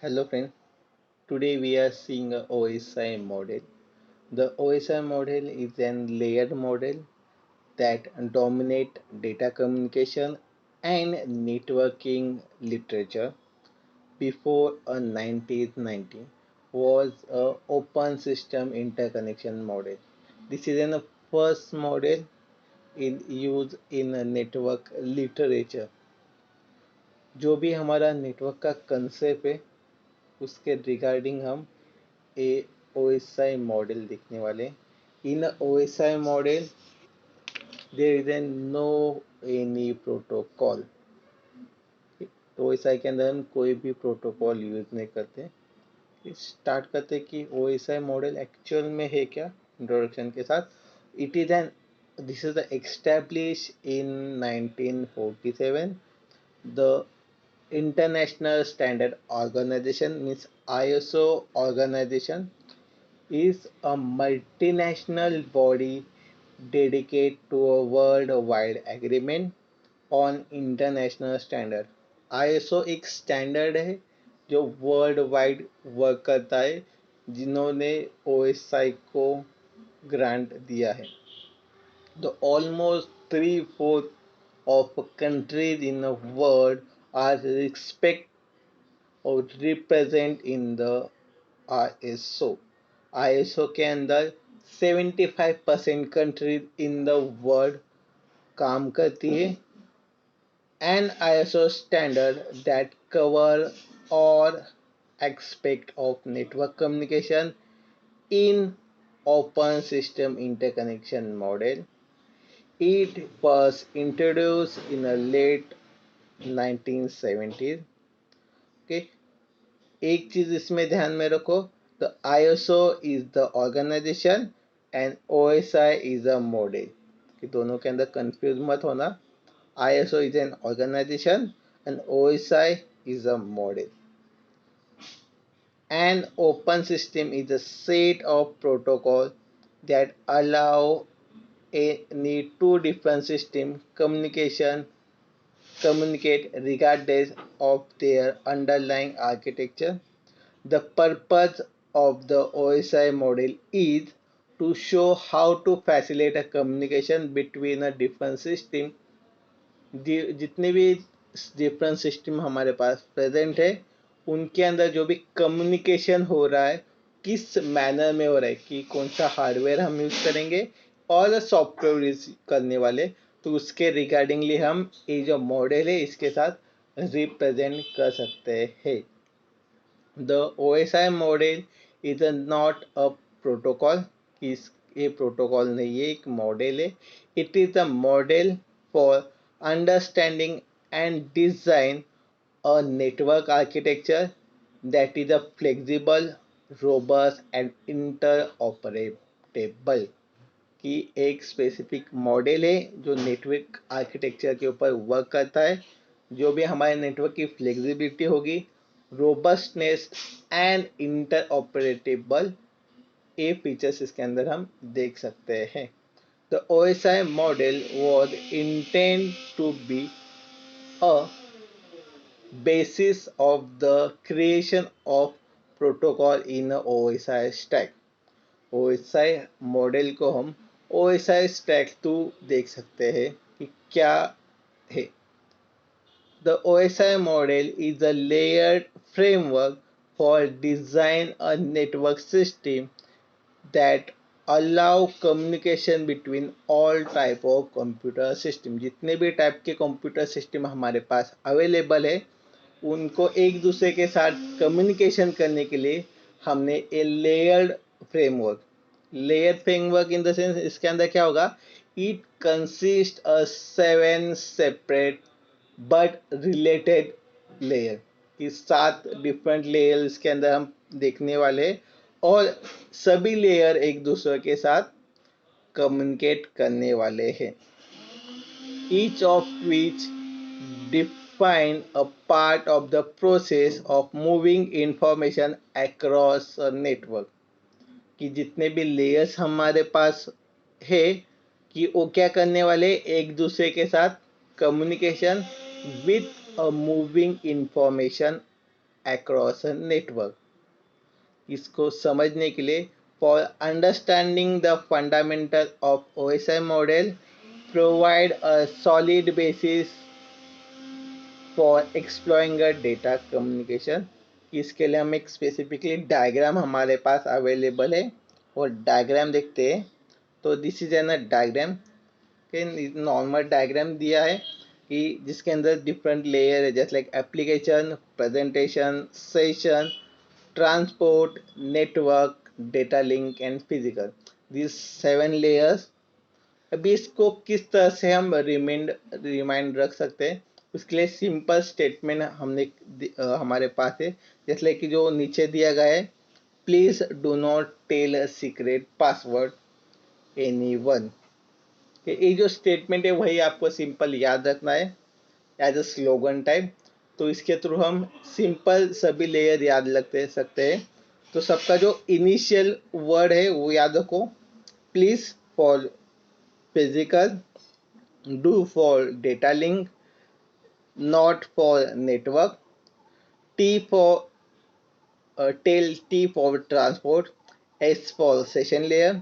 Hello friends, today we are seeing a OSI model. The OSI model is an layered model that dominate data communication and networking literature. Before a 1990 was a open system interconnection model. This is the first model in use in a network literature. जो भी हमारा network का concept है उसके regarding हम ए OSI model देखने वाले. In a OSI model, there is a no any protocol. तो OSI के अंदर हम कोई भी प्रोटोकॉल यूज नहीं करते. स्टार्ट करते कि OSI मॉडल एक्चुअल में है क्या इंट्रोडक्शन के साथ. It is N This is the established in 1947. The International Standard Organization means ISO organization is a multinational body dedicated to a worldwide agreement on international standard. ISO एक standard है जो world wide work करता है, जिन्होंने OSI को grant दिया है. The almost 3/4 of countries in the world are respect or represent in the ISO. ISO के अंदर 75% कंट्रीज इन द वर्ल्ड काम करती है. An ISO standard that cover all aspect of network communication in open system interconnection model. It was introduced in the late 1970s. Okay, एक चीज इसमें ध्यान में रखो, the ISO is the organization and OSI is a model. कि दोनों के अंदर कंफ्यूज मत होना. ISO is an organization and OSI is a model. An open system is a set of protocols that allow any two different systems communicate regardless of their underlying architecture. The purpose of the OSI model is to show how to facilitate a communication between a different system. जितने भी different system हमारे पास present है उनके अंदर जो भी communication हो रहा है किस मैनर में हो रहा है, कि कौन सा हार्डवेयर हम यूज करेंगे और सॉफ्टवेयर यूज करने वाले, तो उसके रिगार्डिंगली हम ये जो मॉडल है इसके साथ रिप्रेजेंट कर सकते हैं. The OSI model is not a protocol. ये प्रोटोकॉल नहीं है, एक मॉडल है. It is a model for understanding and design a network architecture that is a flexible, robust and interoperable. कि एक स्पेसिफिक मॉडल है जो नेटवर्क आर्किटेक्चर के ऊपर वर्क करता है. जो भी हमारे नेटवर्क की फ्लेक्सिबिलिटी होगी, रोबस्टनेस एंड इंटरऑपरेटेबल, ये फीचर्स इसके अंदर हम देख सकते हैं. The OSI model was intended to be a basis of the creation of protocol in a OSI stack. OSI model को हम OSI stack 2 देख सकते हैं कि क्या है. The OSI model is a layered framework for design a network system that allow communication between all type of computer system. जितने भी टाइप के कंप्यूटर सिस्टम हमारे पास अवेलेबल है उनको एक दूसरे के साथ कम्युनिकेशन करने के लिए हमने a layered framework in the sense, इसके अंदर क्या होगा, it consist a 7 separate but related layer. इस 7 डिफरेंट लेयर इसके अंदर हम देखने वाले हैं और सभी लेयर एक दूसरे के साथ कम्युनिकेट करने वाले हैं. Each of which define a part of the process of moving information across a network. कि जितने भी लेयर्स हमारे पास है कि वो क्या करने वाले, एक दूसरे के साथ communication with a moving information across a network. इसको समझने के लिए, for understanding the fundamental of OSI model, provide a solid basis for exploring a data communication. इसके लिए हम एक स्पेसिफिकली डायग्राम हमारे पास अवेलेबल है और डायग्राम देखते हैं. तो दिस इज एन डायग्राम के नॉर्मल डायग्राम दिया है कि जिसके अंदर डिफरेंट लेयर है, जैसे like application, presentation, session, transport, network, data link and physical. This 7 layers. अभी इसको किस तरह से हम रिमाइंड रख सकते हैं, उसके लिए सिंपल स्टेटमेंट हमारे पास है, जैसे कि जो नीचे दिया गया है, please do not tell a secret password anyone. ये जो स्टेटमेंट है वही आपको सिंपल याद रखना है एज अ स्लोगन टाइप. तो इसके थ्रू हम सिंपल सभी लेयर याद रखते सकते हैं. तो सबका जो इनिशियल वर्ड है वो याद रखो. Please for physical, do for data link, not for network, T for tail, T for transport, S for session layer,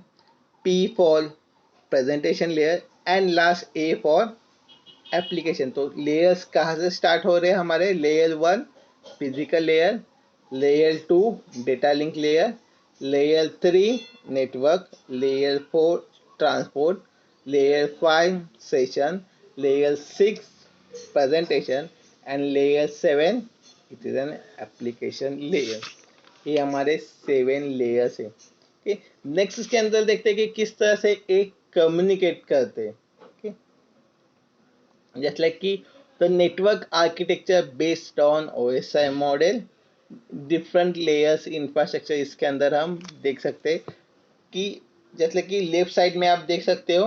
P for presentation layer and last A for application. तो layers कहाँ से start हो रहे हैं हमारे? Layer 1 physical layer, layer 2 data link layer, layer 3 network, layer 4 transport, layer 5 session, layer 6 presentation and layer 7 it is an application layer. ये हमारे 7 layers है. नेक्स्ट इसके अंदर देखते हैं कि किस तरह से एक कम्युनिकेट करते हैं. just like कि the network architecture based on OSI model, different layers infrastructure इसके अंदर हम देख सकते हैं कि जैसे कि लेफ्ट साइड में आप देख सकते हो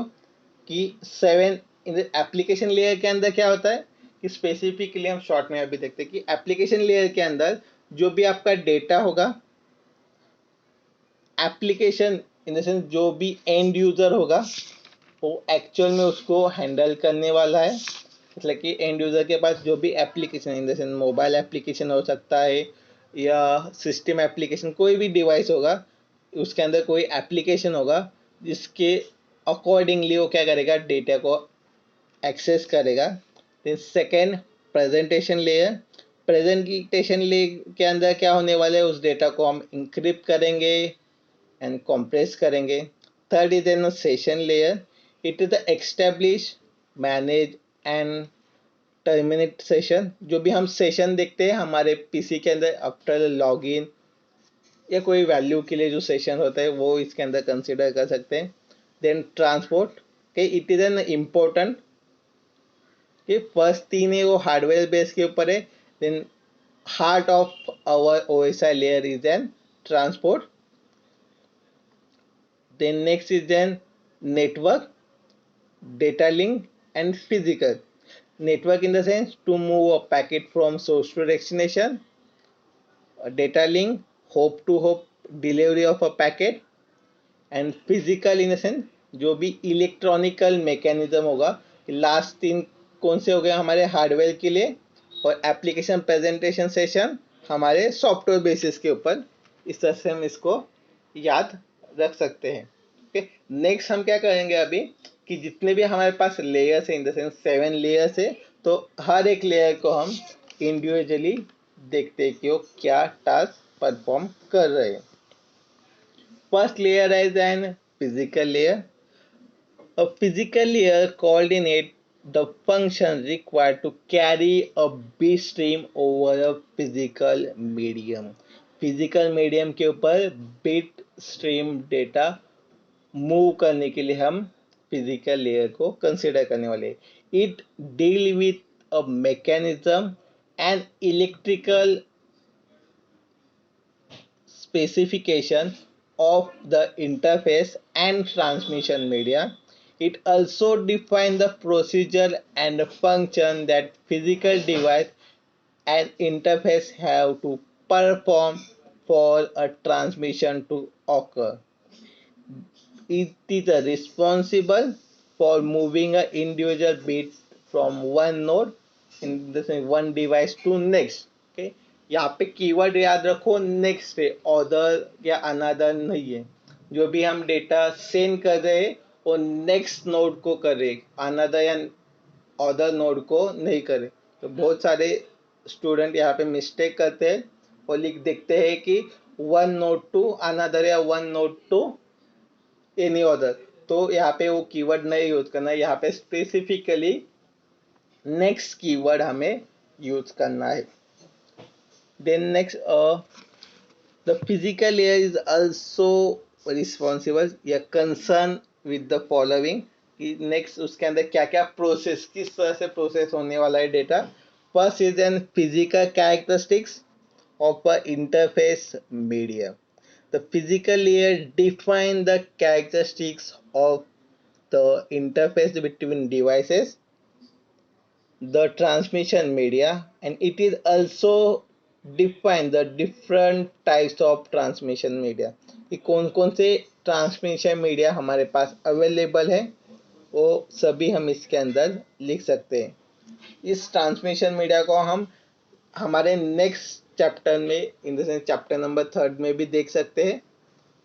कि 7 एप्लीकेशन लेयर के अंदर क्या होता है कि स्पेसिफिकली हम शॉर्ट में अभी देखते हैं कि एप्लीकेशन लेयर के अंदर जो भी आपका डेटा होगा, एप्लीकेशन इन द सेंस जो भी एंड यूजर होगा वो एक्चुअल में उसको हैंडल करने वाला है. मतलब कि एंड यूजर के पास जो भी application in the sense mobile application हो सकता है या सिस्टम एप्लीकेशन, कोई भी डिवाइस होगा उसके अंदर कोई एप्लीकेशन होगा जिसके अकॉर्डिंगली वो क्या करेगा, डेटा को एक्सेस करेगा. Then second presentation layer. Presentation layer के अंदर क्या होने वाला है, उस डेटा को हम इंक्रिप्ट करेंगे एंड compress करेंगे. Third is an session layer. It is the establish, manage and terminate session. जो भी हम सेशन देखते हैं हमारे पीसी के अंदर आफ्टर लॉगिन या कोई वैल्यू के लिए जो सेशन होता है वो इसके अंदर कंसिडर कर सकते हैं. देन ट्रांसपोर्ट के इट इज एन इम्पोर्टेंट कि फर्स्ट 3 है वो हार्डवेयर बेस के ऊपर है. Then heart of our OSI layer is an transport. Then next is then network, data link and physical. Network in the sense to move a packet from source to destination. Data link, hope to hope delivery of a packet. And physical in the sense जो भी electronical mechanism होगा. Last 3 कौन से हो गए हमारे hardware के लिए, और एप्लीकेशन प्रेजेंटेशन सेशन हमारे सॉफ्टवेयर बेसिस के ऊपर. इस तरह से हम इसको याद रख सकते हैं. ओके, नेक्स्ट हम क्या करेंगे अभी कि जितने भी हमारे पास लेयर्स है इन द सेंस 7 लेयर्स है, तो हर एक लेयर को हम इंडिविजुअली देखते हैं कि वो क्या टास्क परफॉर्म कर रहे हैं. First layer is an physical layer. A physical layer coordinates the function required to carry a bit stream over a physical medium. Physical medium के ऊपर bit stream data मूव करने के लिए हम physical layer को consider करने वाले. It deal with a mechanism and electrical specification of the interface and transmission media. It also defines the procedure and function that physical device and interface have to perform for a transmission to occur. It is responsible for moving an individual bit from one node in the same one device to next. Okay, यहाँ पे keyword याद रखो, next है, other या another नहीं है। जो भी हम डेटा सेंड कर रहे हैं वो नेक्स्ट नोड को करे, अनदर या अदर नोड को नहीं करे। तो बहुत सारे स्टूडेंट यहाँ पे मिस्टेक करते हैं और लिख देखते हैं कि वन नोड टू अनदर या one node to any other. तो यहाँ पे वो कीवर्ड नहीं यूज करना है, यहाँ पे स्पेसिफिकली नेक्स्ट कीवर्ड हमें यूज करना है। Then next, the physical layer is also responsible या concern with the following, कि नेक्स्ट उसके अंदर क्या क्या प्रोसेस, किस तरह से प्रोसेस होने वाला है data. First is N physical characteristics of a interface medium. The physical layer define the characteristics of the interface between devices, the transmission media, and it is also define the different types of transmission media, कि कौन कौन से transmission media हमारे पास available है, वो सभी हम इसके अंदर लिख सकते हैं। इस ट्रांसमिशन मीडिया को हम हमारे नेक्स्ट चैप्टर में, इन द सेंस चैप्टर नंबर 3 में भी देख सकते हैं।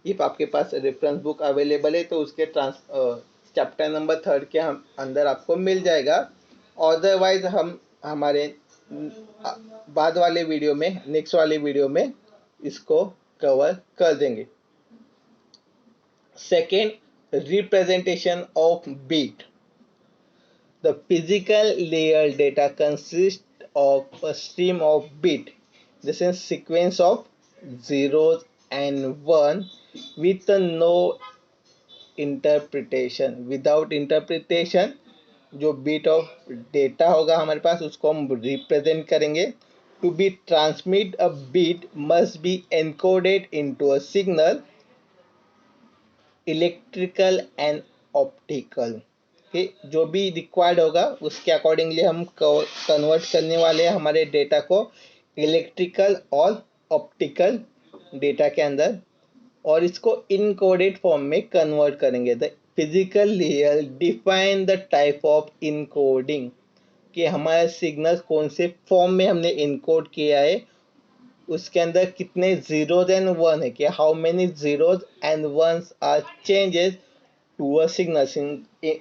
इफ आपके पास रेफरेंस बुक अवेलेबल है तो उसके चैप्टर नंबर 3 के हम अंदर आपको मिल जाएगा। अदरवाइज हम हमारे बाद वाले वीडियो में, नेक्स्ट वाले वीडियो में इसको कवर कर देंगे। Second, representation of bit. The physical layer data consists of a stream of bit, this is sequence of zeros and one with no interpretation, without interpretation। जो bit of data होगा हमारे पास उसको हम represent करेंगे। To be transmit a bit must be encoded into a signal, electrical and optical, कि जो भी required होगा उसके अकॉर्डिंगली हम कन्वर्ट करने वाले हैं हमारे डेटा को इलेक्ट्रिकल और ऑप्टिकल डेटा के अंदर, और इसको इनकोडेड फॉर्म में कन्वर्ट करेंगे। The physical layer define the type of encoding, कि हमारा सिग्नल कौन से फॉर्म में हमने इनकोड किया है, उसके अंदर कितने जीरोज एंड वन है, कि how many zeros and ones are changes to a signal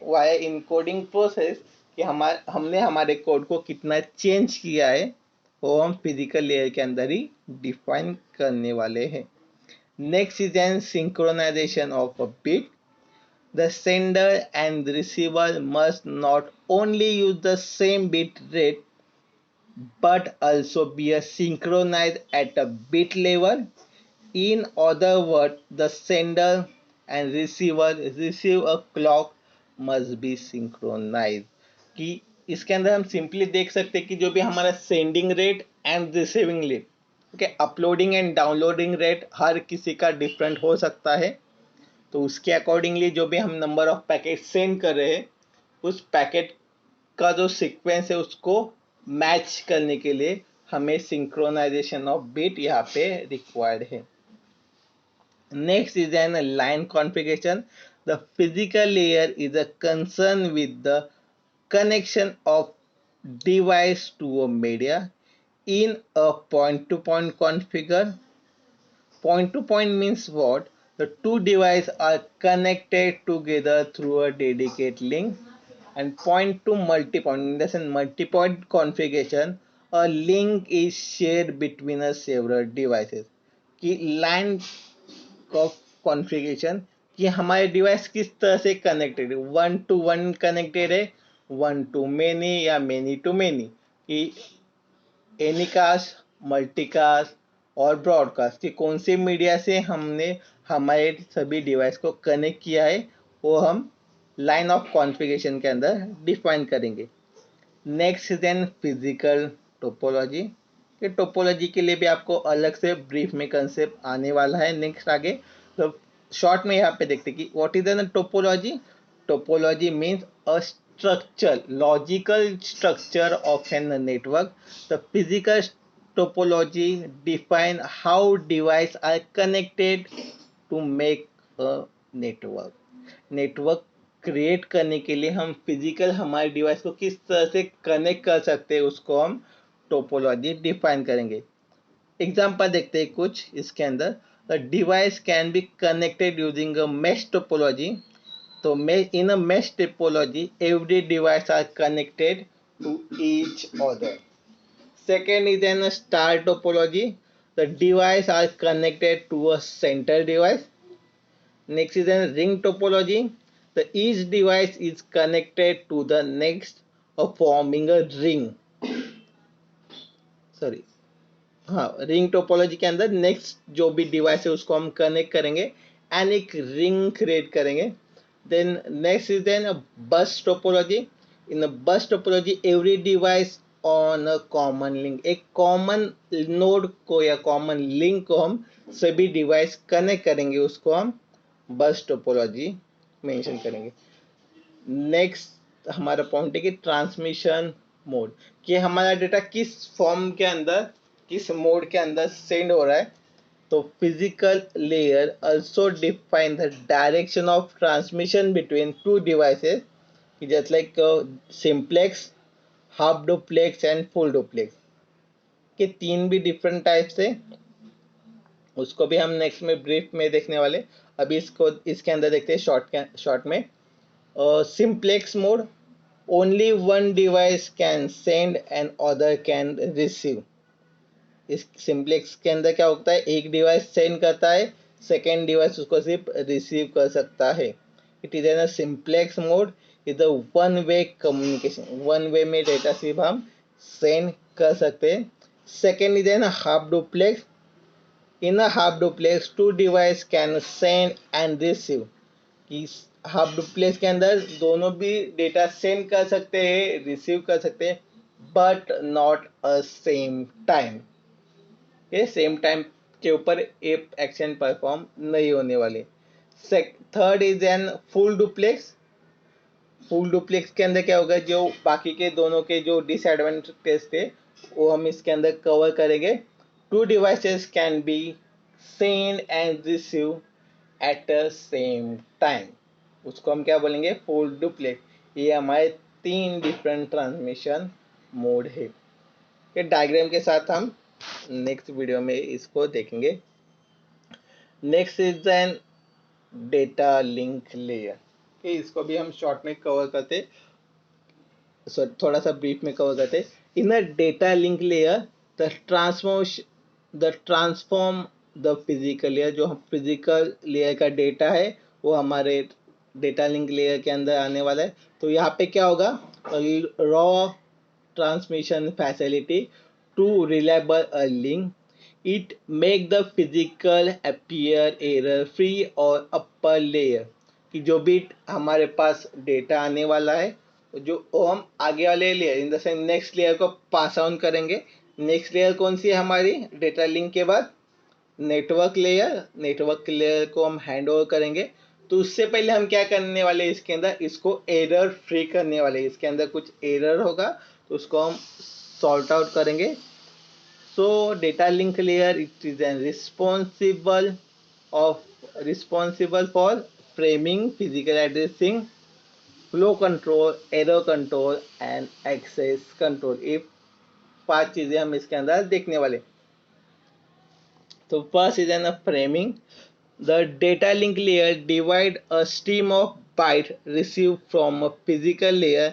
via encoding process, कि हमने हमारे कोड को कितना चेंज किया है वो हम फिजिकल लेयर के अंदर ही डिफाइन करने वाले हैं। Next is an synchronization of a bit. The sender and the receiver must not only use the same bit rate but also be synchronized at a bit level. In other words, the sender and receiver receive a clock must be synchronized। कि इसके अंदर हम simply देख सकते हैं कि जो भी हमारा sending rate and receiving rate, okay, uploading and downloading rate हर किसी का डिफरेंट हो सकता है। तो उसके अकॉर्डिंगली जो भी हम नंबर ऑफ पैकेट सेंड कर रहे हैं उस पैकेट का जो सीक्वेंस है उसको मैच करने के लिए हमें सिंक्रोनाइजेशन ऑफ बिट यहाँ पे रिक्वायर्ड है। Next is N line configuration. The physical layer is a concern with the connection of device to a media in a point-to-point configure. Point-to-point means what? The two devices are connected together through a dedicated link. And point to multi-point, in the sense multi-point configuration, a link is shared between a several devices। कि line of configuration, कि हमारे device किस तरह से connected है, one two one connected है, one two many या many to many, कि एनीकास्ट, मल्टीकास्ट और ब्रॉडकास्ट, कि कौन से मीडिया से हमने हमारे सभी डिवाइस को कनेक्ट किया है वो हम लाइन ऑफ कॉन्फ़िगरेशन के अंदर डिफाइन करेंगे। नेक्स्ट देन फिजिकल टोपोलॉजी, कि टोपोलॉजी के लिए भी आपको अलग से ब्रीफ में कंसेप्ट आने वाला है नेक्स्ट आगे। तो शॉर्ट में यहाँ पे देखते हैं कि what is an topology. Topology means a structure, logical structure of a network. The physical topology define how devices are connected to make a network। Network create करने के लिए हम फिजिकल हमारे डिवाइस को किस तरह से कनेक्ट कर सकते हैं उसको हम टोपोलॉजी डिफाइन करेंगे। एग्जाम्पल देखते हैं कुछ इसके अंदर. A device can be connected using a mesh topology. So in a mesh topology, every device are connected to each other. Second is in a star topology. The device are connected to a center device. Next is in ring topology. The each device is connected to the next, forming a ring. Sorry. हाँ, ring topology के अंदर next जो भी device है उसको हम connect करेंगे and एक रिंग क्रिएट करेंगे. Then next is then bus topology. In bus topology every device on a common link, एक कॉमन नोड को या कॉमन लिंक को हम सभी डिवाइस कनेक्ट करेंगे, उसको हम बस टोपोलॉजी मेंशन करेंगे. नेक्स्ट हमारा पॉइंट है कि ट्रांसमिशन मोड, कि हमारा डेटा किस फॉर्म के अंदर, किस मोड के अंदर सेंड हो रहा है. तो physical layer also define the direction of transmission between two devices, just like simplex, half duplex and full duplex के तीन भी डिफरेंट टाइप्स है. उसको भी हम नेक्स्ट में ब्रीफ में देखने वाले. अभी इसको इसके अंदर देखते हैं शॉर्ट में. Simplex mode, only one device can send and other can receive. इस सिंप्लेक्स के अंदर क्या होता है, एक डिवाइस सेंड करता है, सेकेंड डिवाइस उसको सिर्फ रिसीव कर सकता है. It is an simplex mode, is a one way communication, one way में डेटा सिर्फ हम सेंड कर सकते हैं. Second is an half duplex. In a half duplex two device can send and receive. Half duplex के अंदर दोनों भी डेटा सेंड कर सकते हैं, रिसीव कर सकते हैं, but not a same time. ये सेम टाइम के ऊपर एक एक्शन परफॉर्म नहीं होने वाले. Third is an full duplex. Full duplex के अंदर क्या होगा, जो बाकी के दोनों के जो डिसएडवांटेज थे वो हम इसके अंदर कवर करेंगे. Two devices can be send and receive at the same time, उसको हम क्या बोलेंगे, फुल डुप्लेक्स. ये हमारे तीन डिफरेंट ट्रांसमिशन मोड है. ये डायग्राम के साथ हम नेक्स्ट वीडियो में इसको देखेंगे. Next is N data link layer. इसको भी हम शॉर्ट में कवर करते, थोड़ा सा ब्रीफ में कवर करते. In a data link layer the transform the physical layer, जो हम फिजिकल लेयर का डेटा है वो हमारे डेटा लिंक लेयर के अंदर आने वाला है. तो यहाँ पे क्या होगा, raw transmission facility to reliable a link. It make the physical appear error free और upper layer, कि जो भी हमारे पास डेटा आने वाला है जो हम आगे वाले layer in the sense next layer को पास ऑन करेंगे. नेक्स्ट लेयर कौन सी है हमारी डेटा लिंक के बाद, नेटवर्क लेयर. नेटवर्क लेयर को हम हैंड ओवर करेंगे. तो उससे पहले हम क्या करने वाले, इसके अंदर इसको एरर फ्री करने वाले. इसके अंदर कुछ एरर होगा तो उसको हम सॉर्ट आउट करेंगे. So data link layer it is an responsible for framing, physical addressing, flow control, error control and access control. ये पांच चीजें हम इसके अंदर देखने वाले. तो first is an framing. The data link layer divide a stream of bytes received from a physical layer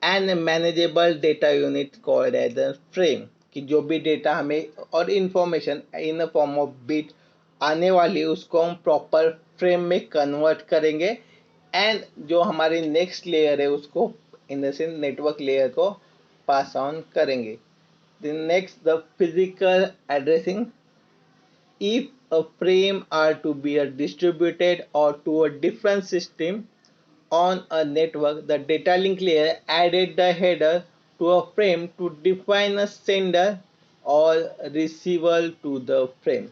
and a manageable data unit called as a frame. कि जो भी डेटा हमें और information in form of bit आने वाली उसको हम proper frame में कन्वर्ट करेंगे एंड जो हमारी नेक्स्ट लेयर है उसको इन द सेंस नेटवर्क लेयर को पास ऑन करेंगे. Next the physical addressing. If a frame are to be distributed or to a different system on a network, the data link layer added the header to a frame to define a sender or receiver to the frame.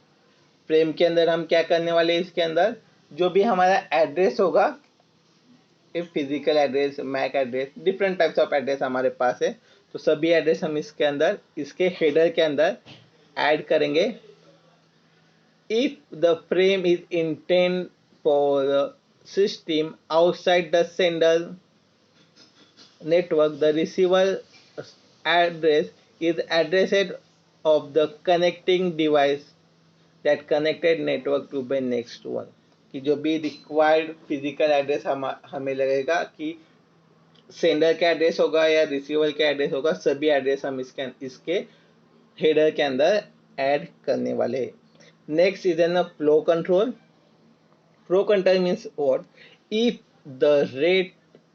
Frame के अंदर हम क्या करने वाले हैं, इसके अंदर जो भी हमारा एड्रेस होगा, physical address, mac address, different types of address हमारे पास है, तो सभी एड्रेस हम इसके अंदर इसके हेडर के अंदर ऐड करेंगे. If the frame is intended for the system outside the sender network, the receiver address is addressed of the connecting device that connected network to the next one, कि जो भी रिक्वायर्ड फिजिकल एड्रेस हमें लगेगा कि sender का address होगा या receiver का एड्रेस होगा, सभी एड्रेस हम इसके हेडर के अंदर ऐड करने वाले हैं. Next is N flow control. Flow control means what? If the rate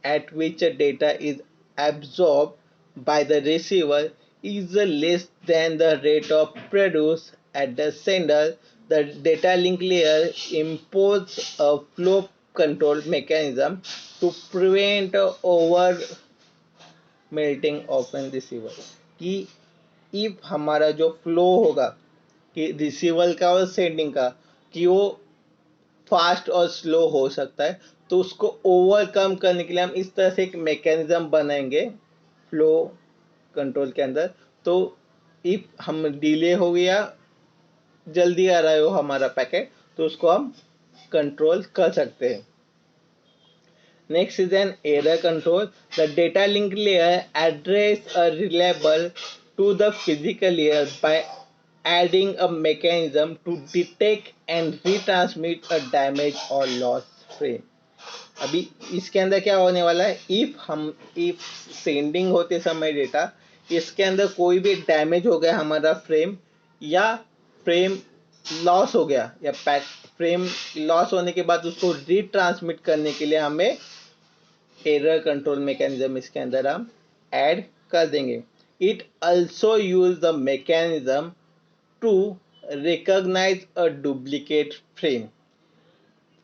at which a data is absorbed by the receiver is less than the rate of produce at the sender, the data link layer imposes a flow control mechanism to prevent over melting of an receiver. कि if हमारा जो flow होगा कि receiver का और sending का, कि वो फास्ट और स्लो हो सकता है, तो उसको ओवरकम करने के लिए हम इस तरह से एक मैकेनिज्म बनाएंगे फ्लो कंट्रोल के अंदर. तो इफ हम डिले हो गया, जल्दी आ रहा हो हमारा पैकेट, तो उसको हम कंट्रोल कर सकते हैं. Next is an error control. The data link layer address a reliable to the physical layer by adding a mechanism to detect and retransmit a damage or loss frame. अभी इसके अंदर क्या होने वाला है, इफ सेंडिंग होते समय data इसके अंदर कोई भी डैमेज हो गया हमारा फ्रेम, या फ्रेम लॉस हो गया, या फ्रेम लॉस होने के बाद उसको रीट्रांसमिट करने के लिए हमें एरर कंट्रोल मैकेनिज्म इसके अंदर हम ऐड कर देंगे. It also use the mechanism to recognise a duplicate frame.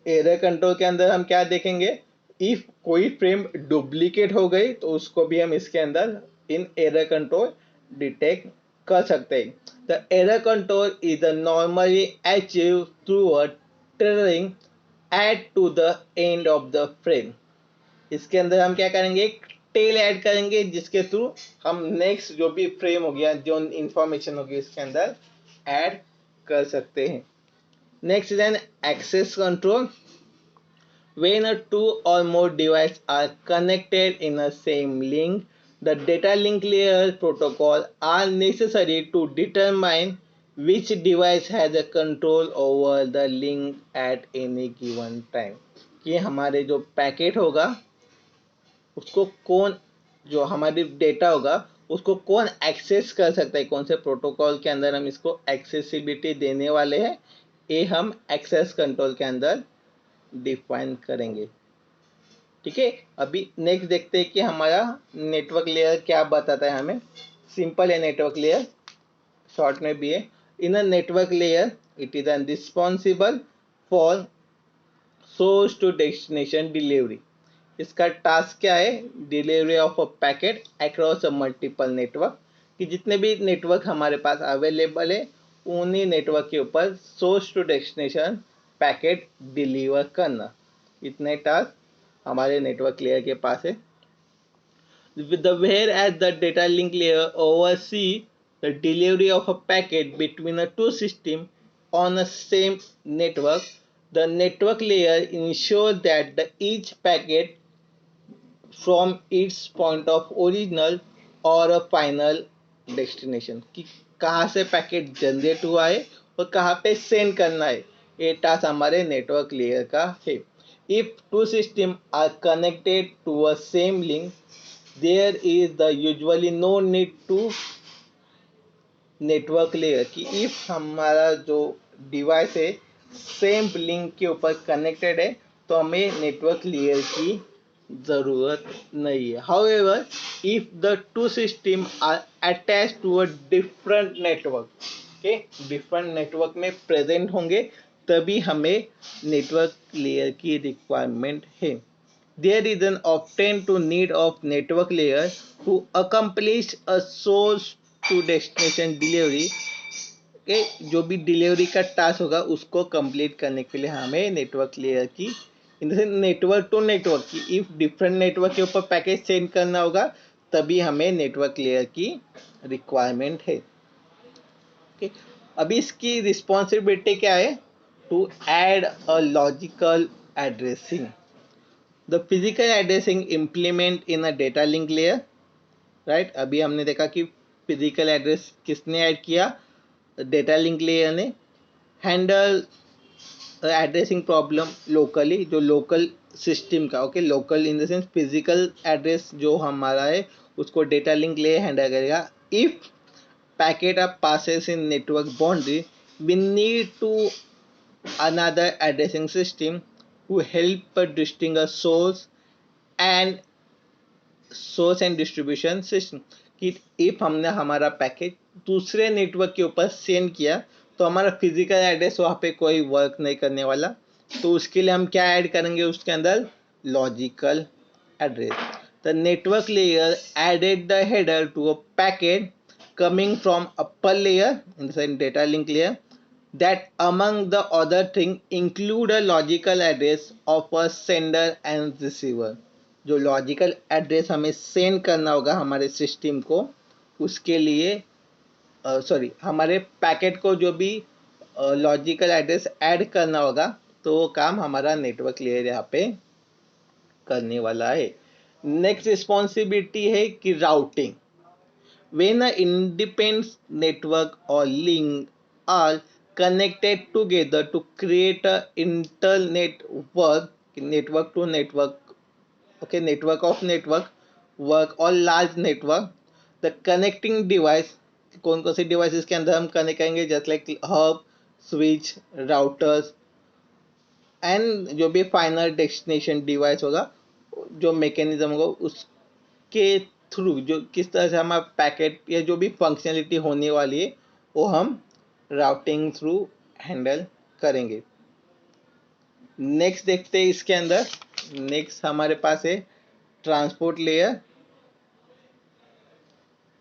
Error control के अंदर हम क्या देखेंगे, इफ कोई फ्रेम डुप्लीकेट हो गई तो उसको भी हम इसके अंदर इन एरर कंट्रोल डिटेक्ट कर सकते हैं. The error control is normally achieve through a triggering add to the end of the frame. इसके अंदर हम क्या करेंगे, एक टेल ऐड करेंगे जिसके थ्रू हम नेक्स्ट जो भी फ्रेम हो गया, जो इंफॉर्मेशन होगी इसके अंदर ऐड कर सकते हैं. Next is an access control. When two or more devices are connected in a same link, the data link layer protocol are necessary to determine which device has a control over the link at any given time. कि हमारे जो packet होगा उसको कौन, जो हमारी data होगा उसको कौन एक्सेस कर सकता है, कौन से प्रोटोकॉल के अंदर हम इसको एक्सेसिबिलिटी देने वाले हैं, ये हम एक्सेस कंट्रोल के अंदर डिफाइन करेंगे. ठीक है. अभी नेक्स्ट देखते हैं कि हमारा नेटवर्क लेयर क्या बताता है हमें. सिंपल है नेटवर्क लेयर, शॉर्ट में भी है. In a network layer it is an responsible for source to destination delivery. इसका टास्क क्या है, delivery of a packet across a multiple network, कि जितने भी नेटवर्क हमारे पास अवेलेबल है उन्हीं नेटवर्क के ऊपर source to destination packet deliver करना. इतने टास्क हमारे नेटवर्क लेयर के पास है. With the whereas the data link layer oversee the delivery of a packet between a two systems on a same network, the network layer ensures that each packet from its point of original और a final destination, कि कहाँ से packet generate हुआ है और कहाँ पे send करना है, ये टास्क हमारे नेटवर्क लेयर का है. If two system are connected to a same link, there is the usually no need to network layer, कि इफ हमारा जो डिवाइस है सेम लिंक के ऊपर कनेक्टेड है तो हमें नेटवर्क लेयर की जरूरत नहीं है. However if the two system are attach to a different network, के डिफरेंट नेटवर्क में प्रेजेंट होंगे तभी हमें नेटवर्क लेयर की रिक्वायरमेंट है. There is an often to need of network layer to accomplish a source to destination delivery, के जो भी डिलीवरी का टास्क होगा उसको कंप्लीट करने के लिए हमें नेटवर्क लेयर की, इन नेटवर्क टू नेटवर्क की, इफ डिफरेंट नेटवर्क के ऊपर पैकेज सेंड करना होगा तभी हमें नेटवर्क लेयर की रिक्वायरमेंट है. okay. अभी इसकी रिस्पॉन्सिबिलिटी क्या है, to add a logical addressing. The physical addressing implement in a data link layer, right. अभी हमने देखा कि फिजिकल एड्रेस किसने ऐड किया, डेटा लिंक लेयर ने। हैंडल एड्रेसिंग प्रॉब्लम लोकली, जो लोकल सिस्टम का, okay, local in the sense physical address जो हमारा है उसको डेटा लिंक लेयर हैंडल करेगा। If packet are passes in network boundary, we need to another addressing system who help distinguish and source and distribution system, कि if हमने हमारा package दूसरे network के ऊपर सेंड किया तो हमारा फिजिकल एड्रेस वहाँ पे कोई वर्क नहीं करने वाला। तो उसके लिए हम क्या ऐड करेंगे उसके अंदर, logical address. The network layer added the header to a packet coming from upper layer inside data link layer that among the other thing include a logical address of a sender and receiver। जो logical address हमें send करना होगा हमारे system को, उसके लिए sorry हमारे packet को जो भी लॉजिकल एड्रेस ऐड करना होगा, तो वो काम हमारा नेटवर्क लेयर यहाँ पे करने वाला है। नेक्स्ट रिस्पॉन्सिबिलिटी है कि routing. When an independent network or link are connected together to create a internet network to network, okay, network of network work or large network, the connecting device, कौन कौन से डिवाइसेस के अंदर हम connect करेंगे, just like hub, switch, routers and जो भी final destination device होगा, जो मैकेनिज्म होगा उसके थ्रू जो किस तरह से हमारा पैकेट या जो भी फंक्शनलिटी होने वाली है वो हम राउटिंग थ्रू हैंडल करेंगे। नेक्स्ट देखते हैं इसके अंदर। नेक्स्ट हमारे पास है transport layer.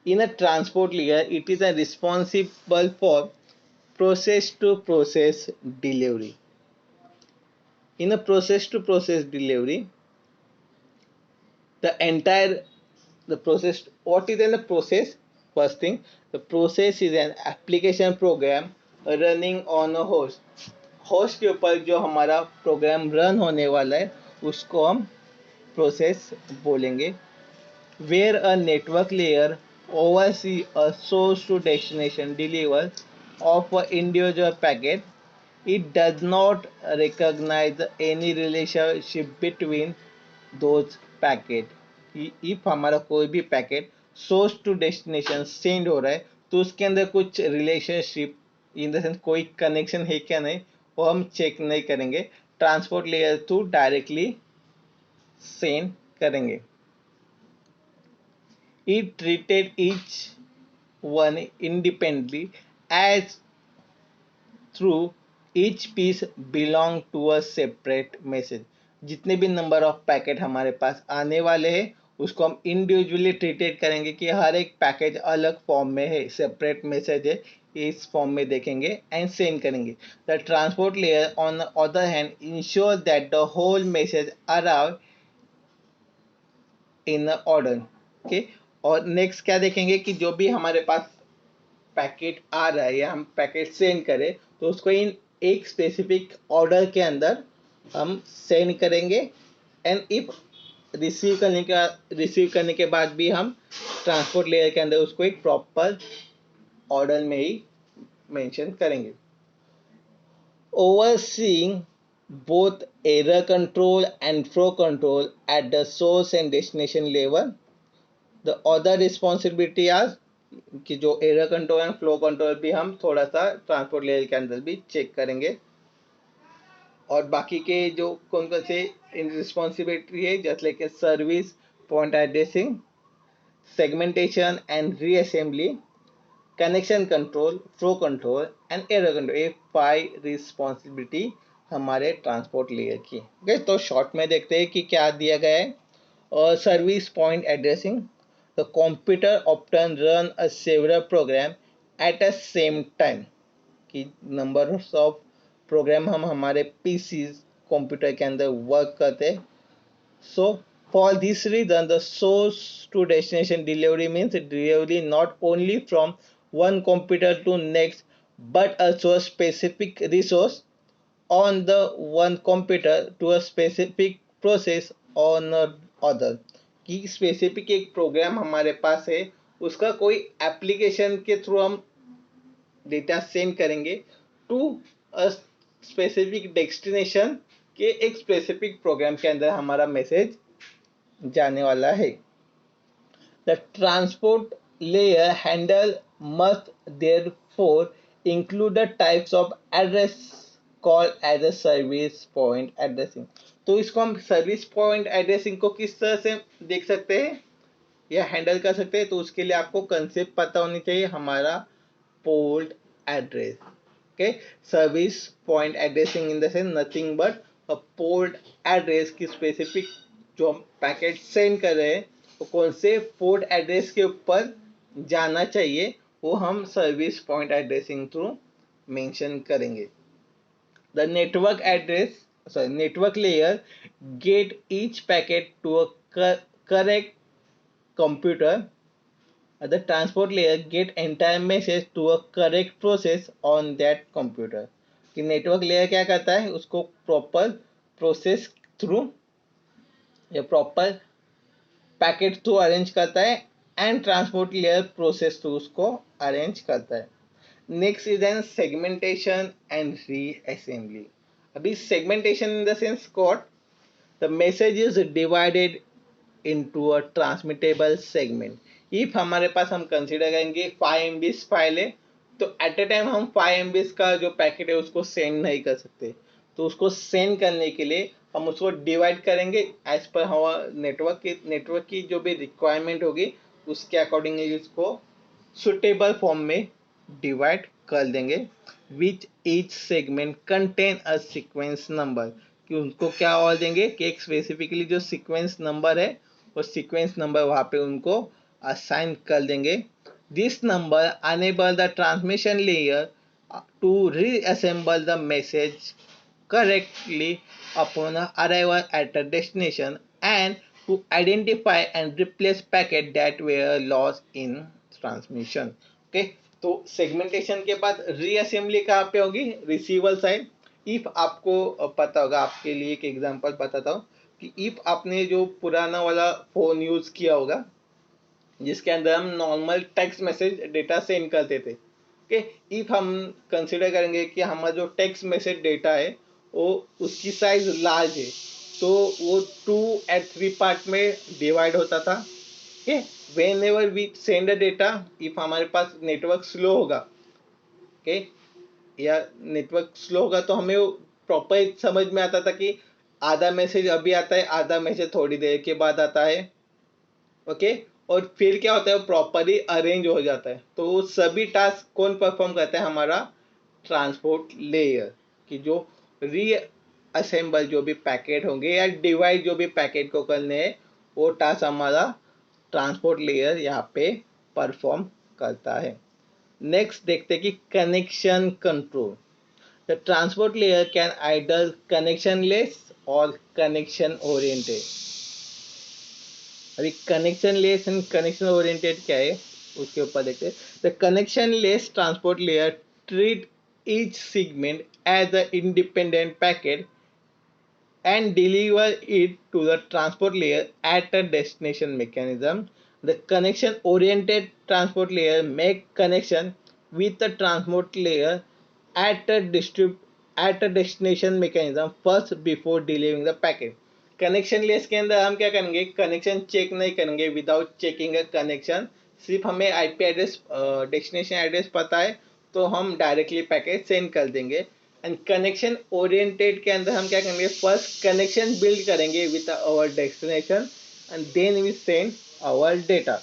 In a transport layer it is a responsible for process to process delivery. In a process to process delivery the entire the process, what is in the process, first thing, the process is an application program running on a host के ऊपर जो हमारा program run होने वाला है उसको हम process बोलेंगे। where a network layer oversee a source to destination delivery of an individual packet, it does not recognize any relationship between those packet. If हमारा कोई भी packet source to destination send हो रहा है तो उसके अंदर कुछ रिलेशनशिप इन द सेंस कोई कनेक्शन है क्या नहीं, वो हम चेक नहीं करेंगे, transport layer through directly send करेंगे। It treated each one independently as through each piece belong to a separate message। जितने भी नंबर ऑफ पैकेट हमारे पास आने वाले हैं उसको हम इंडिविजुअली ट्रीटेड करेंगे कि हर एक पैकेज अलग फॉर्म में है, सेपरेट मैसेज है, इस फॉर्म में देखेंगे एंड सेंड करेंगे। The transport layer on the other hand ensure that the whole message arrive in order, okay. और नेक्स्ट क्या देखेंगे कि जो भी हमारे पास पैकेट आ रहा है या हम पैकेट सेंड करें तो उसको इन एक स्पेसिफिक ऑर्डर के अंदर हम सेंड करेंगे एंड इफ रिसीव करने के बाद भी हम ट्रांसपोर्ट लेयर के अंदर उसको एक प्रॉपर ऑर्डर में ही मेंशन करेंगे। Overseeing both error control and flow control at the source and destination level, the other responsibility are कि जो error control and flow control भी हम थोड़ा सा ट्रांसपोर्ट लेयर के अंदर भी चेक करेंगे। और बाकी के जो कौन कौन से रिस्पॉन्सिबिलिटी है जैसे like service, point addressing, segmentation and reassembly, connection control, flow control and error control, ये 5 रिस्पॉन्सिबिलिटी हमारे ट्रांसपोर्ट लेयर की। ओके, तो शॉर्ट में देखते हैं कि क्या दिया गया है। और service point addressing, the computer often run a several program at a same time, कि नंबर ऑफ प्रोग्राम हम हमारे पीसी कंप्यूटर के अंदर वर्क करते हैं। So for this reason the source to destination delivery means delivery not only from one computer to next but also specific resource on the one computer to a specific process on other, कि specific एक programme हमारे पास है उसका कोई application के through हम data send करेंगे टू अ स्पेसिफिक डेस्टिनेशन के एक स्पेसिफिक प्रोग्राम के अंदर हमारा मैसेज जाने वाला है. The transport layer handle must therefore include the types of address called as a service point addressing. तो इसको हम सर्विस पॉइंट एड्रेसिंग को किस तरह से देख सकते हैं या हैंडल कर सकते हैं, तो उसके लिए आपको कंसेप्ट पता होनी चाहिए हमारा port address. Okay, service point addressing in the sense nothing but a port address की स्पेसिफिक जो हम पैकेट सेंड कर रहे हैं वो कौन से पोर्ट एड्रेस के ऊपर जाना चाहिए वो हम service point addressing through mention करेंगे. The network layer get each packet to a correct computer. The transport layer get entire message to a correct process on that computer. कि नेटवर्क लेयर क्या करता है, उसको प्रॉपर प्रोसेस थ्रू या proper packet through arrange करता है and transport layer process through उसको arrange करता है. Next is N segmentation and re assembly. अभी segmentation in the sense what, the message is divided into a transmittable segment. If हमारे पास हम consider करेंगे 5 MB file है तो एट अ टाइम हम 5 MB का जो पैकेट है उसको सेंड नहीं कर सकते, तो उसको सेंड करने के लिए हम उसको डिवाइड करेंगे एज पर हमारा नेटवर्क की जो भी रिक्वायरमेंट होगी उसके अकॉर्डिंगली उसको सुटेबल फॉर्म में डिवाइड कर देंगे. Which each segment contain a sequence number, कि उनको क्या और देंगे कि एक स्पेसिफिकली जो सीक्वेंस नंबर है वो सीक्वेंस नंबर वहाँ पे उनको असाइन कर देंगे. This number enable the transmission layer to reassemble the message correctly upon arrival at the destination and to identify and replace packet that were lost in transmission. Okay, तो segmentation के बाद reassembly कहाँ पे होगी, receiver side. If आपको पता होगा, आपके लिए एक एग्जांपल बताता हूँ कि इफ आपने जो पुराना वाला फोन यूज किया होगा जिसके अंदर हम normal text message data send करते थे. ओके, इफ हम कंसिडर करेंगे कि हमारा जो टेक्स्ट मैसेज डेटा है वो उसकी साइज लार्ज है तो वो 2 and 3 पार्ट में डिवाइड होता था. Okay, whenever we send a data, if हमारे पास नेटवर्क स्लो होगा, ओके, या नेटवर्क स्लो होगा तो हमें प्रॉपर समझ में आता था कि आधा मैसेज अभी आता है, आधा मैसेज थोड़ी देर के बाद आता है. ओके, और फिर क्या होता है, प्रॉपरली अरेंज हो जाता है. तो सभी टास्क कौन परफॉर्म करता है, हमारा ट्रांसपोर्ट लेयर, कि जो री असेंबल जो भी पैकेट होंगे या डिवाइड जो भी पैकेट को करने हैं वो टास्क हमारा ट्रांसपोर्ट लेयर यहाँ पे परफॉर्म करता है. नेक्स्ट देखते हैं कि connection control. The transport layer can either connectionless और कनेक्शन ओरिएंटेड. अभी connectionless and connection oriented क्या है उसके ऊपर देखते हैं. The connectionless transport layer treat each segment as a independent packet and deliver it to the transport layer at a destination mechanism. The connection oriented transport layer make connection with the transport layer at a destination mechanism first before delivering the packet. Connection less के अंदर हम क्या करेंगे, connection check नहीं करेंगे without checking a connection. सिर्फ हमें IP address destination address पता है तो हम डायरेक्टली पैकेट सेंड कर देंगे. एंड कनेक्शन ओरिएंटेड के अंदर हम क्या करेंगे, फर्स्ट कनेक्शन बिल्ड करेंगे with our destination and then we send our data.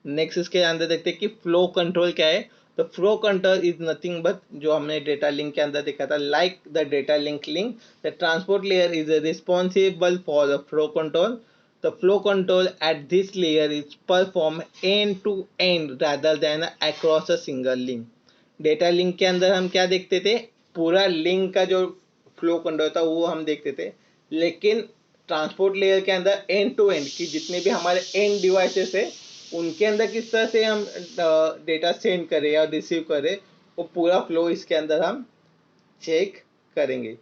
Next इसके अंदर देखते हैं कि फ्लो कंट्रोल क्या है. तो flow control is nothing but जो हमने डेटा लिंक के अंदर देखा था, like the data link the transport layer is responsible for the flow control. The flow control at this layer is perform end to end rather than across a single link. Data link के अंदर हम क्या देखते थे, पूरा link का जो flow control था वो हम देखते थे, लेकिन ट्रांसपोर्ट लेयर के अंदर एंड टू एंड की जितने भी हमारे एंड डिवाइसेस है उनके अंदर किस तरह से हम डेटा सेंड करें या रिसीव करें वो पूरा फ्लो इसके अंदर हम चेक करेंगे.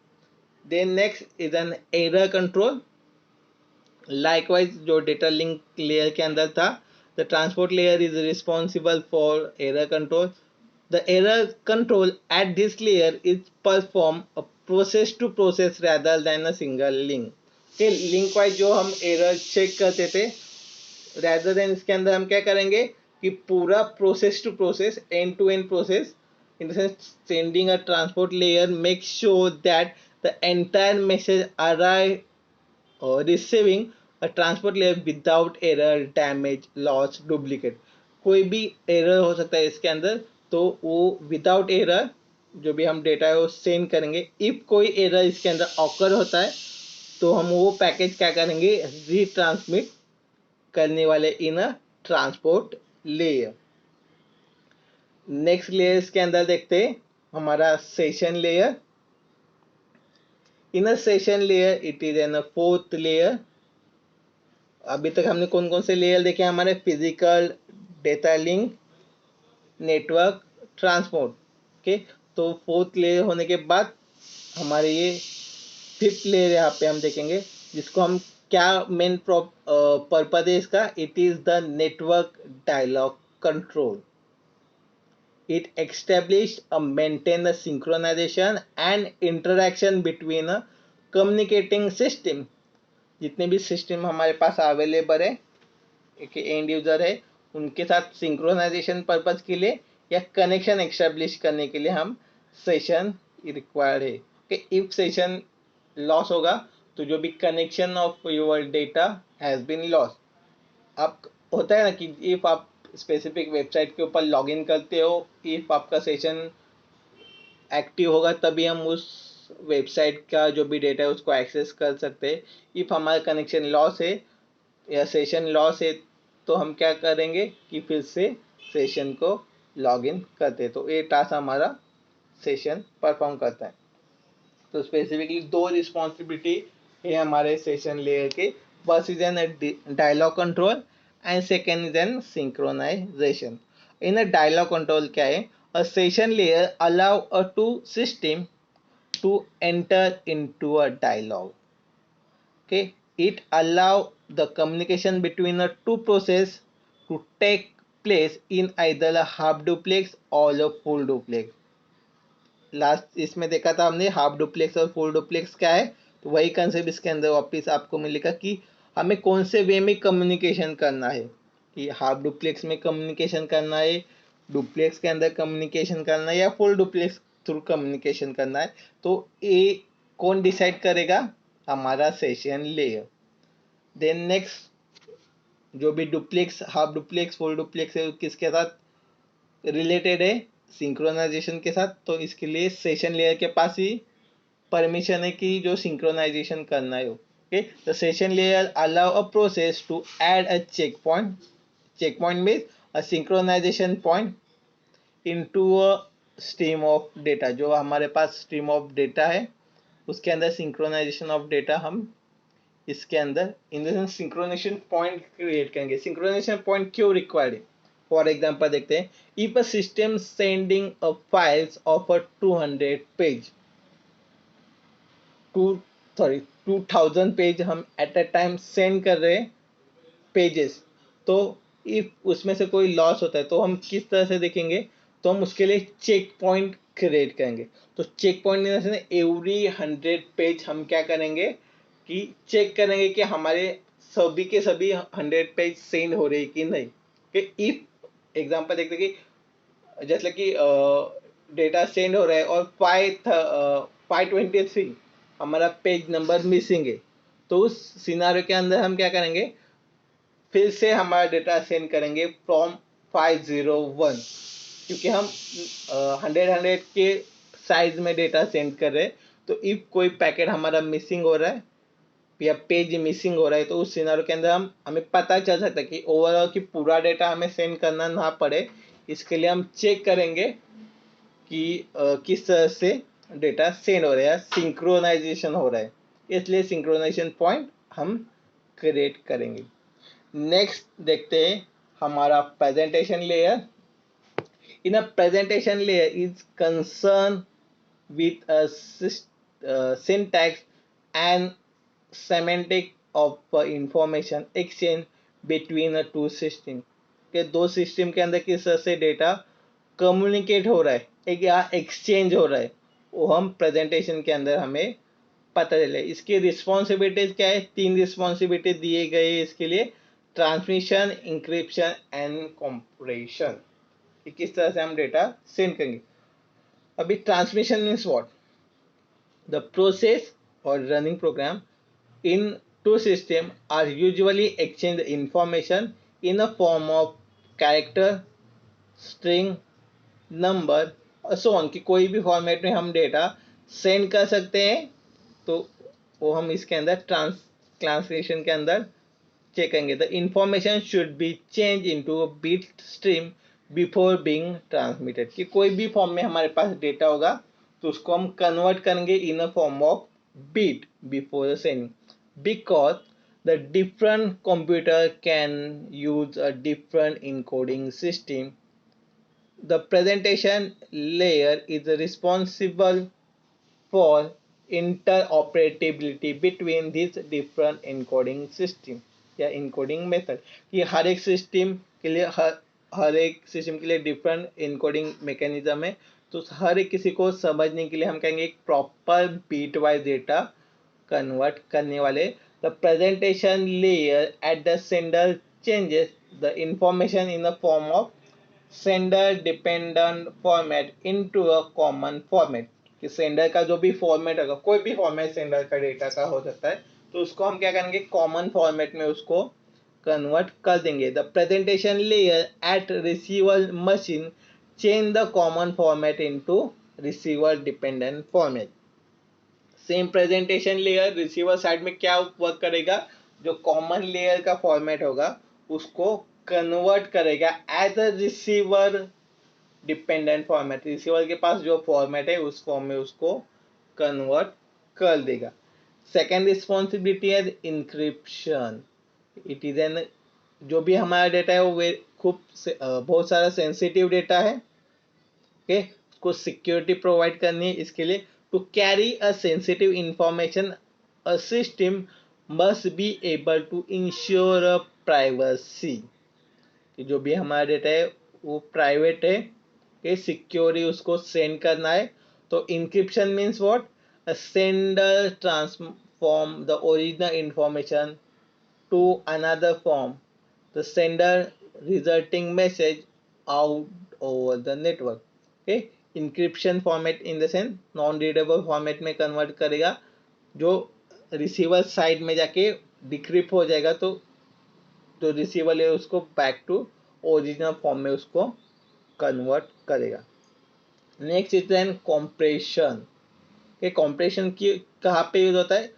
Then next is an error control. Likewise जो डेटा लिंक लेयर के अंदर था, the transport layer is responsible for error control. The error control at this layer is perform a process to process rather than a single link. के link wise जो हम error check करते थे, rather than इसके अंदर हम क्या करेंगे कि पूरा process to process, end to end process, in the sense sending a transport layer makes sure that the entire message arrive receiving a transport layer without error, damage, loss, duplicate. कोई भी error हो सकता है इसके अंदर, तो वो without error जो भी हम डेटा है वो सेंड करेंगे. इफ कोई एरर इसके अंदर ऑकर होता है तो हम वो पैकेज क्या करेंगे, रीट्रांसमिट करने वाले in a transport layer. Next layer के अंदर देखते हैं हमारा session layer. In a session layer it is an fourth layer. अभी तक हमने कौन कौन से लेयर देखे, हमारे physical, data link, network, transport. Okay, तो फोर्थ लेयर होने के बाद हमारे ये फिफ्थ लेयर यहाँ पे हम देखेंगे, जिसको हम क्या मेन पर्पज है इसका, it is the network dialog control. It established a maintain the synchronization and interaction between a communicating system. जितने भी सिस्टम हमारे पास अवेलेबल है, एक एंड यूजर है, उनके साथ सिंक्रोनाइजेशन पर्पज के लिए या कनेक्शन एस्टेब्लिश करने के लिए हम सेशन रिक्वायर्ड है. कि इफ सेशन लॉस होगा तो जो भी connection of your data has been loss. आप होता है ना कि इफ आप स्पेसिफिक वेबसाइट के ऊपर लॉगिन करते हो, इफ आपका सेशन एक्टिव होगा तभी हम उस वेबसाइट का जो भी डेटा है उसको एक्सेस कर सकते हैं. इफ हमारा कनेक्शन लॉस है या सेशन लॉस है तो हम क्या करेंगे कि फिर से सेशन को लॉगिन करते हैं. तो ये टास्क हमारा सेशन परफॉर्म करता है. तो स्पेसिफिकली दो रिस्पॉन्सिबिलिटी है हमारे सेशन लेयर के. First is an dialog control and second is an synchronization. In a dialog control क्या है, a session layer allow a two system to enter into a dialogue. Okay, it allow the communication between the two process to take place in either a half duplex or a full duplex. Last इसमें देखा था हमने half duplex और full duplex क्या है, तो वही concept इसके अंदर वापस आपको मिलेगा कि हमें कौन से वे में कम्युनिकेशन करना है, कि हाफ डुप्लेक्स में कम्युनिकेशन करना है, डुप्लेक्स के अंदर कम्युनिकेशन करना है या फुल डुप्लेक्स थ्रू कम्युनिकेशन करना है. तो ये कौन डिसाइड करेगा, हमारा सेशन लेयर. देन नेक्स्ट जो भी duplex, half duplex, full duplex है किसके साथ रिलेटेड है, सिंक्रोनाइजेशन के साथ. तो इसके लिए सेशन लेयर के पास ही परमिशन है कि जो सिंक्रोनाइजेशन करना है. Okay, the session layer allow a process to add a check point. Check point means a synchronization point into a stream of data. जो हमारे पास स्ट्रीम ऑफ डेटा है उसके अंदर सिंक्रोनाइजेशन ऑफ डेटा हम इसके अंदर in the synchronization point create करेंगे. Synchronization point क्यों रिक्वायर्ड है, फॉर एग्जाम्पल देखते हैं. If a system sending a files of a 200 page, two sorry 2000 page हम एट अ टाइम सेंड कर रहे हैं पेजेस, तो इफ उसमें से कोई लॉस होता है तो हम किस तरह से देखेंगे, तो हम उसके लिए चेक पॉइंट क्रिएट करेंगे. तो चेक पॉइंट एवरी 100 पेज हम क्या करेंगे कि चेक करेंगे कि हमारे सभी के सभी 100 पेज सेंड हो रहे कि नहीं. कि इफ एग्जांपल देखते कि जैसे कि डेटा सेंड हो रहा है और 523 हमारा पेज नंबर मिसिंग है, तो उस सिनारियो के अंदर हम क्या करेंगे, फिर से हमारा डेटा सेंड करेंगे फ्रॉम 501, क्योंकि हम 100 के साइज में डेटा सेंड कर रहे हैं. तो इफ कोई पैकेट हमारा मिसिंग हो रहा है या पेज मिसिंग हो रहा है तो उस सिनारियो के अंदर हमें पता चल सकता है कि ओवरऑल कि पूरा डेटा हमें सेंड करना ना पड़े. इसके लिए हम चेक करेंगे कि किस तरह से डेटा सेंड हो रहा है, सिंक्रोनाइजेशन हो रहा है. इसलिए सिंक्रोनाइजेशन पॉइंट हम क्रिएट करेंगे. नेक्स्ट देखते हैं हमारा presentation layer. In a presentation layer is concern with a syntax and semantic of information exchange between a two system, के दो सिस्टम के अंदर किस तरह से डेटा कम्युनिकेट हो रहा है, एक या एक्सचेंज हो रहा है, वो हम प्रेजेंटेशन के अंदर हमें पता चले। इसकी रिस्पॉन्सिबिलिटीज क्या है, तीन रिस्पॉन्सिबिलिटी दिए गए इसके लिए, ट्रांसमिशन, इंक्रिप्शन एंड कॉम्प्रेशन, किस तरह से हम डेटा सेंड करेंगे। अभी transmission means what, the process or running program in two systems are usually exchange information in a form of character, string, number और सो ऑन, कि कोई भी फॉर्मेट में हम डेटा सेंड कर सकते हैं, तो वो हम इसके अंदर ट्रांसलेशन के अंदर चेक करेंगे। The information should be change into a bit stream before being transmitted, कि कोई भी फॉर्म में हमारे पास डेटा होगा तो उसको हम कन्वर्ट करेंगे in a form of bit before sending, because the different computer can use a different encoding system. The presentation layer is responsible for interoperability between these different encoding system या encoding method, कि हर एक system के लिए हर एक system के लिए different encoding mechanism है, तो हर एक किसी को समझने के लिए हम कहेंगे एक proper bit wise data convert करने वाले। The presentation layer at the sender changes the information in the form of sender dependent format into a common format, कि सेंडर का जो भी फॉर्मेट होगा, कोई भी फॉर्मेट सेंडर का डेटा का हो सकता है, तो उसको हम क्या करेंगे, कॉमन फॉर्मेट में उसको कन्वर्ट कर देंगे। The presentation layer at receiver machine change the common format into receiver dependent format. Same presentation layer receiver side में क्या वर्क करेगा, जो कॉमन लेयर का फॉर्मेट होगा उसको कन्वर्ट करेगा as a receiver dependent format, receiver के पास जो फॉर्मेट है उस फॉर्म में उसको कन्वर्ट कर देगा। सेकेंड रिस्पॉन्सिबिलिटी है इंक्रिप्शन। इट इज एन, जो भी हमारा डेटा है वो खूब बहुत सारा सेंसिटिव डेटा है, ओके, उसको सिक्योरिटी प्रोवाइड करनी है। इसके लिए to carry a sensitive information a system must be able to ensure a privacy, कि जो भी हमारा डेटा है वो प्राइवेट है, कि सिक्योरली उसको सेंड करना है। तो encryption means what, a sender transform the original information to another form, the sender resulting message out over the network, okay। encryption format in the sense non readable format में convert करेगा, जो receiver side में जाके decrypt हो जाएगा, तो जो receiver है उसको बैक टू ओरिजिनल फॉर्म में उसको कन्वर्ट करेगा। Next is then compression. ये कॉम्प्रेशन की कहाँ पे यूज होता है,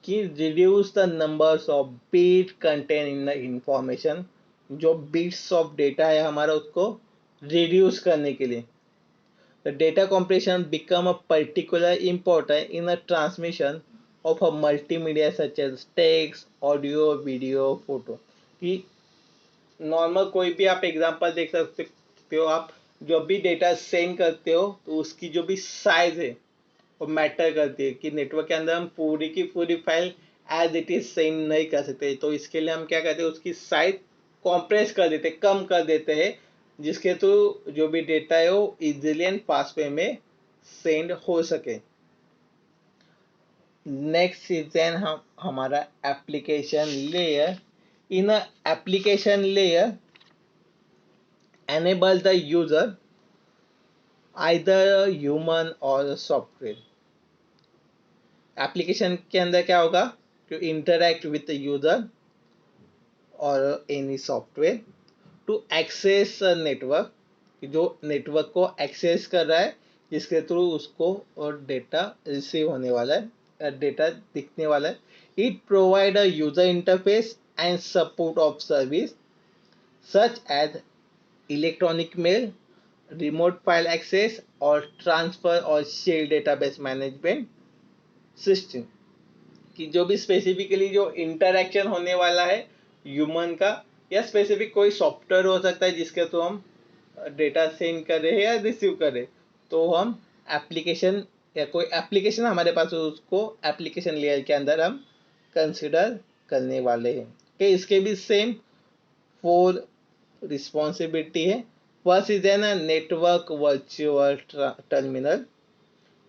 कि reduce the numbers of bit content in the information, जो बीट्स ऑफ डेटा है हमारा उसको रिड्यूस करने के लिए। The data compression become a particular important in a transmission of a multimedia such as text, audio, video, photo, कि normal कोई भी आप एग्जांपल देख सकते हो, आप जब भी डेटा सेंड करते हो तो उसकी जो भी साइज है वो मैटर करती है, कि नेटवर्क के अंदर हम पूरी की पूरी file as it is send नहीं कर सकते, तो इसके लिए हम क्या करते हैं, उसकी साइज कॉम्प्रेस कर देते, कम कर देते हैं, जिसके थ्रू जो भी डेटा है वो इजीली एंड फास्ट वे में सेंड हो सके। नेक्स्ट इज देन हम हमारा application layer. In application layer enable the user either human or software. Application के अंदर क्या होगा, टू इंटरैक्ट विद यूजर और any software to access network, जो नेटवर्क को एक्सेस कर रहा है, जिसके थ्रू उसको और डेटा रिसीव होने वाला है, डेटा दिखने वाला है। It provide a user interface and support of service such as electronic mail, remote file access और ट्रांसफर और शेयर डेटाबेस मैनेजमेंट सिस्टम, कि जो भी स्पेसिफिकली जो इंटरैक्शन होने वाला है ह्यूमन का, या स्पेसिफिक कोई सॉफ्टवेयर हो सकता है जिसके थ्रू हम डेटा सेंड कर रहे हैं या रिसीव कर रहे, तो हम एप्लीकेशन या कोई एप्लीकेशन हमारे पास हो उसको एप्लीकेशन लेयर के अंदर हम कंसिडर करने वाले हैं कि इसके भी सेम 4 रिस्पॉन्सिबिलिटी है. First is N network virtual terminal.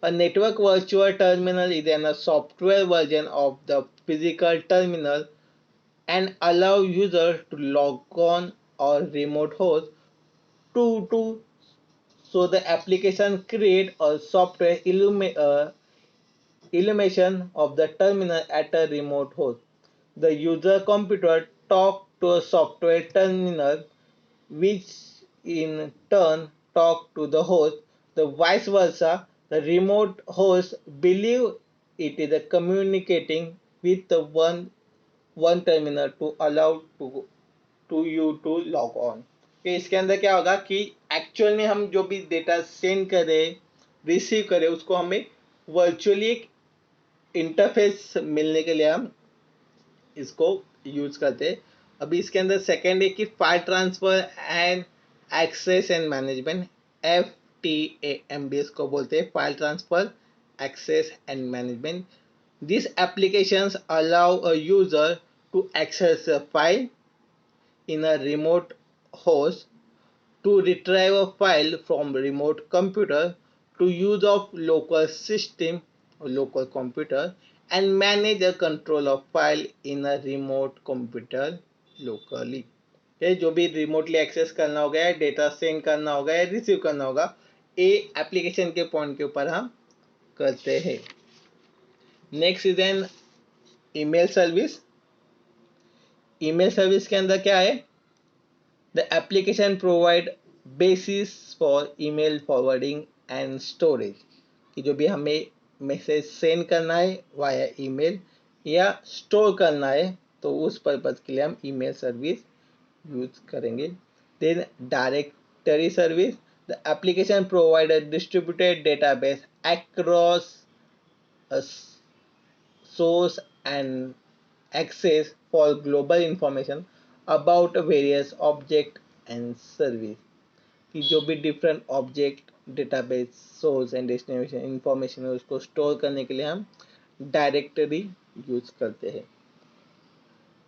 A network virtual terminal is a software version of the physical terminal and allow users to log on or remote host to so the application create a software illumination of the terminal at a remote host. The user computer talk to a software terminal which in turn talk to the host. The vice versa, the remote host believe it is communicating with the one terminal to allow to you to log on. कि इसके अंदर क्या होगा कि actual में हम जो भी डेटा सेंड करें रिसीव करें उसको हमें वर्चुअली एक इंटरफेस मिलने के लिए हम इसको यूज करते हैं. अभी इसके अंदर सेकेंड है कि file transfer and access and management. FTAMBS को बोलते हैं, file transfer access and management. This applications allow a user to access a file in a remote host, to retrieve a file from remote computer, to use of local system or local computer, and manage the control of file in a remote computer locally. ये जो भी remotely access करना होगा या data send करना होगा या receive करना होगा ये एप्लीकेशन के पॉइंट के ऊपर हम करते हैं. Next is N email service. Email service के अंदर क्या है? The application provide basis for email forwarding and storage. कि जो भी हमें मैसेज सेंड करना है वाया ईमेल या स्टोर करना है तो उस पर्पज के लिए हम ईमेल सर्विस यूज करेंगे. Then directory service. The application provide a distributed database across source and access for global information about various object and service. कि जो भी different object database source and destination information है उसको store करने के लिए हम डायरेक्टरी यूज करते हैं.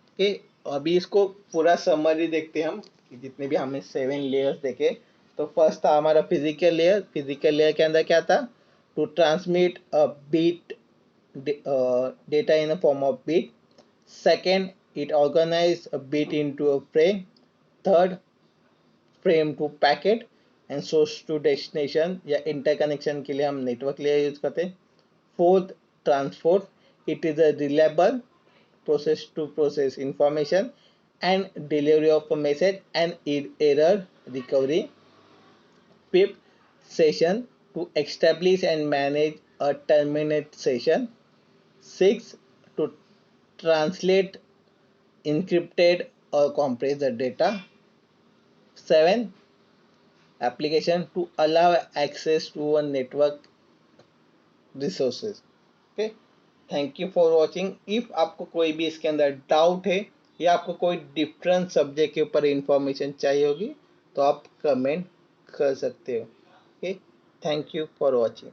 ओके, अभी इसको पूरा समरी देखते हैं हम कि जितने भी हमें 7 लेयर्स देखे. तो फर्स्ट था हमारा फिजिकल लेयर. फिजिकल लेयर के अंदर क्या था? To transmit a bit data in the form of bit. Second, it organizes a bit into a frame. Third, frame to packet and source to destination या interconnection के लिए हम network layer use करते हैं. Fourth, transport. It is a reliable process to process information and delivery of a message and error recovery. Fifth, session to establish and manage a terminate session. 6. To translate encrypted or compress the data. 7. Application to allow access to a network resources. Okay. Thank you for watching. If आपको कोई भी इसके अंदर doubt है या आपको कोई different subject के ऊपर इंफॉर्मेशन चाहिए होगी तो आप कमेंट कर सकते हो. Okay, thank you for watching.